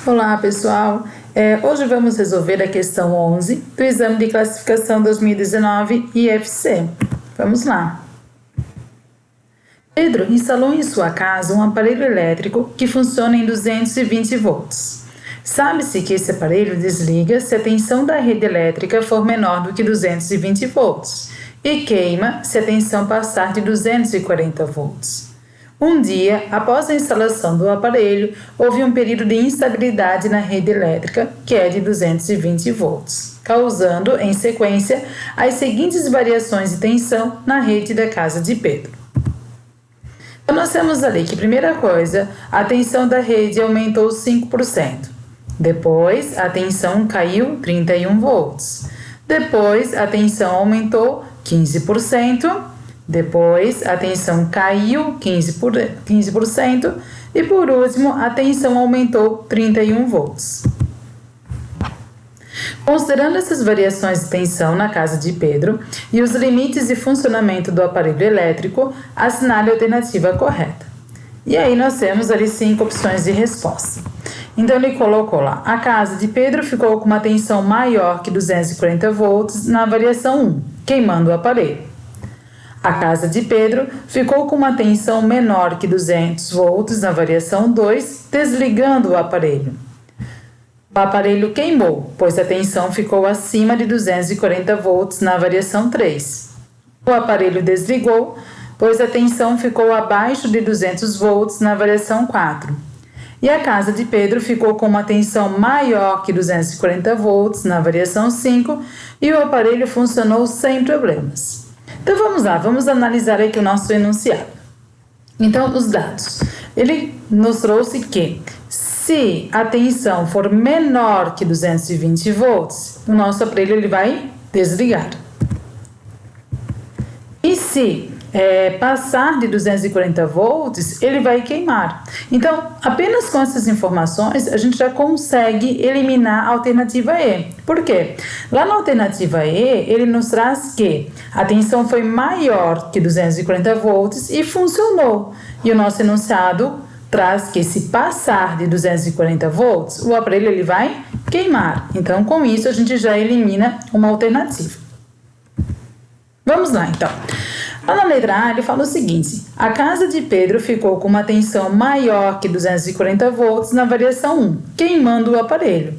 Olá pessoal, hoje vamos resolver a questão 11 do Exame de Classificação 2019 IFC. Vamos lá. Pedro instalou em sua casa um aparelho elétrico que funciona em 220 volts. Sabe-se que esse aparelho desliga se a tensão da rede elétrica for menor do que 220 volts e queima se a tensão passar de 240 volts. Um dia, após a instalação do aparelho, houve um período de instabilidade na rede elétrica, que é de 220 volts, causando, em sequência, as seguintes variações de tensão na rede da casa de Pedro. Então, nós temos ali que, primeira coisa, a tensão da rede aumentou 5%. Depois, a tensão caiu 31 volts. Depois, a tensão aumentou 15%. Depois, a tensão caiu 15% e, por último, a tensão aumentou 31 volts. Considerando essas variações de tensão na casa de Pedro e os limites de funcionamento do aparelho elétrico, assinale a alternativa correta. E aí nós temos ali 5 opções de resposta. Então ele colocou lá, a casa de Pedro ficou com uma tensão maior que 240 volts na variação 1, queimando o aparelho. A casa de Pedro ficou com uma tensão menor que 200 volts na variação 2, desligando o aparelho. O aparelho queimou, pois a tensão ficou acima de 240 volts na variação 3. O aparelho desligou, pois a tensão ficou abaixo de 200 volts na variação 4. E a casa de Pedro ficou com uma tensão maior que 240 volts na variação 5 e o aparelho funcionou sem problemas. Então vamos lá, vamos analisar aqui o nosso enunciado. Então, os dados. Ele nos trouxe que se a tensão for menor que 220 volts, o nosso aparelho ele vai desligar. E se passar de 240 volts, ele vai queimar. Então, apenas com essas informações, a gente já consegue eliminar a alternativa E. Por quê? Lá na alternativa E, ele nos traz que a tensão foi maior que 240 volts e funcionou. E o nosso enunciado traz que se passar de 240 volts, o aparelho ele vai queimar. Então, com isso, a gente já elimina uma alternativa. Vamos lá, então. Lá na letra A, ele fala o seguinte, a casa de Pedro ficou com uma tensão maior que 240 volts na variação 1, queimando o aparelho.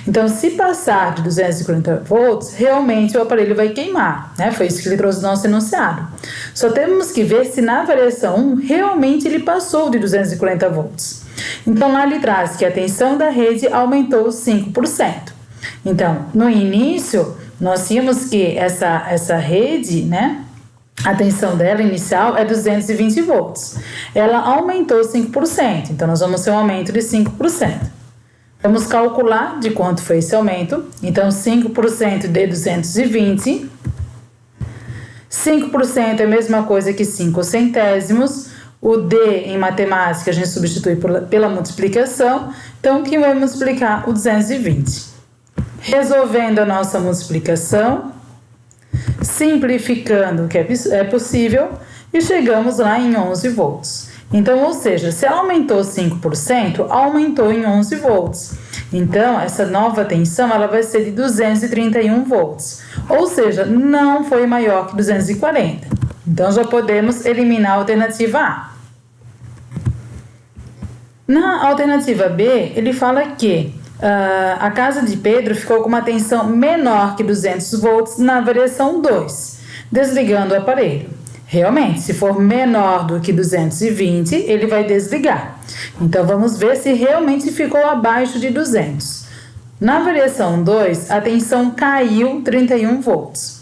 Então, se passar de 240 volts, realmente o aparelho vai queimar, né? Foi isso que ele trouxe no nosso enunciado. Só temos que ver se na variação 1, realmente ele passou de 240 volts. Então, lá ele traz que a tensão da rede aumentou 5%. Então, no início, nós tínhamos que essa rede, né? A tensão dela inicial é 220 volts. Ela aumentou 5%, então nós vamos ter um aumento de 5%. Vamos calcular de quanto foi esse aumento. Então, 5% de 220. 5% é a mesma coisa que 5 centésimos. O D em matemática a gente substitui pela multiplicação. Então, aqui vai multiplicar o 220. Resolvendo a nossa multiplicação, simplificando o que é possível e chegamos lá em 11 volts. Então, ou seja, se ela aumentou 5%, aumentou em 11 volts. Então, essa nova tensão ela vai ser de 231 volts. Ou seja, não foi maior que 240. Então, já podemos eliminar a alternativa A. Na alternativa B, ele fala que a casa de Pedro ficou com uma tensão menor que 200 volts na variação 2, desligando o aparelho. Realmente, se for menor do que 220, ele vai desligar. Então, vamos ver se realmente ficou abaixo de 200. Na variação 2, a tensão caiu 31 volts.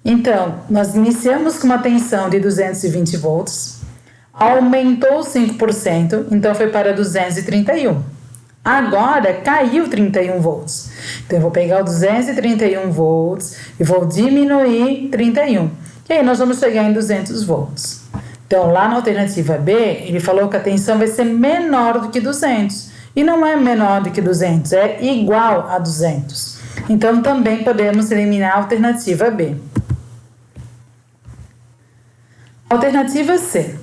Então, nós iniciamos com uma tensão de 220 volts, aumentou 5%, então foi para 231. Agora caiu 31 volts. Então eu vou pegar o 231 volts e vou diminuir 31. E aí nós vamos chegar em 200 volts. Então lá na alternativa B, ele falou que a tensão vai ser menor do que 200. E não é menor do que 200, é igual a 200. Então também podemos eliminar a alternativa B. Alternativa C.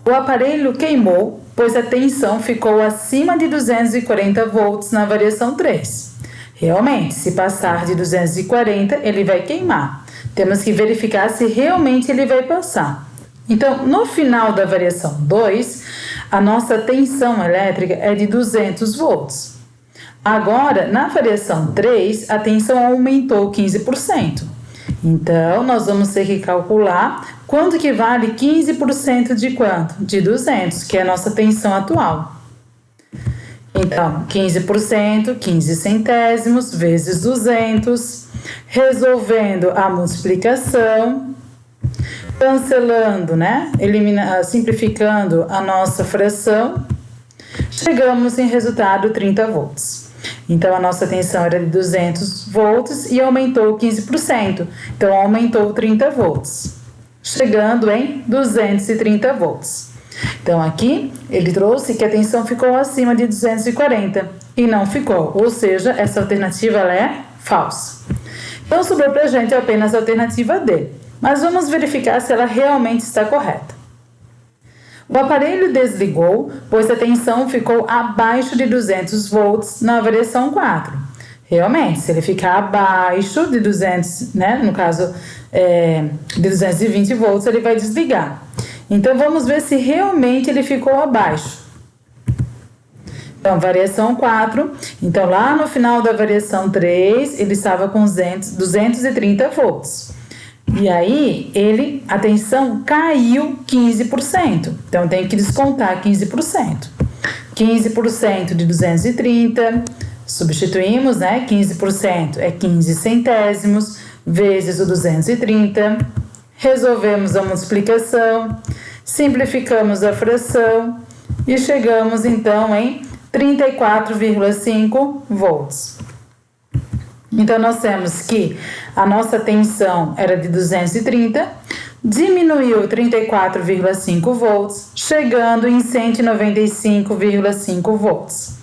O aparelho queimou pois a tensão ficou acima de 240 volts na variação 3. Realmente, se passar de 240, ele vai queimar. Temos que verificar se realmente ele vai passar. Então, no final da variação 2, a nossa tensão elétrica é de 200 volts. Agora, na variação 3, a tensão aumentou 15%. Então, nós vamos ter que calcular quanto que vale 15% de quanto? De 200, que é a nossa tensão atual. Então, 15%, 15 centésimos, vezes 200, resolvendo a multiplicação, cancelando, né? Simplificando a nossa fração, chegamos em resultado 30 volts. Então, a nossa tensão era de 200 volts e aumentou 15%. Então, aumentou 30 volts, chegando em 230 volts. Então, aqui, ele trouxe que a tensão ficou acima de 240 e não ficou. Ou seja, essa alternativa ela é falsa. Então, sobrou para a gente apenas a alternativa D. Mas vamos verificar se ela realmente está correta. O aparelho desligou, pois a tensão ficou abaixo de 200 volts na variação 4. Realmente, se ele ficar abaixo de 200, né, no caso de 220 volts, ele vai desligar. Então, vamos ver se realmente ele ficou abaixo. Então, variação 4. Então, lá no final da variação 3, ele estava com 230 volts. E aí, a tensão caiu 15%. Então, tem que descontar 15%. 15% de 230, substituímos, né? 15% é 15 centésimos, vezes o 230. Resolvemos a multiplicação, simplificamos a fração e chegamos, então, em 34,5 volts. Então, nós temos que a nossa tensão era de 230, diminuiu 34,5 volts, chegando em 195,5 volts.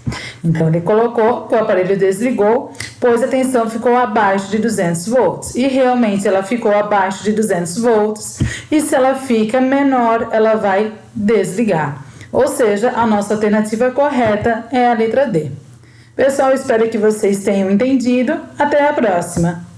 Então, ele colocou que o aparelho desligou, pois a tensão ficou abaixo de 200 volts. E realmente ela ficou abaixo de 200 volts, e se ela fica menor, ela vai desligar. Ou seja, a nossa alternativa correta é a letra D. Pessoal, espero que vocês tenham entendido. Até a próxima!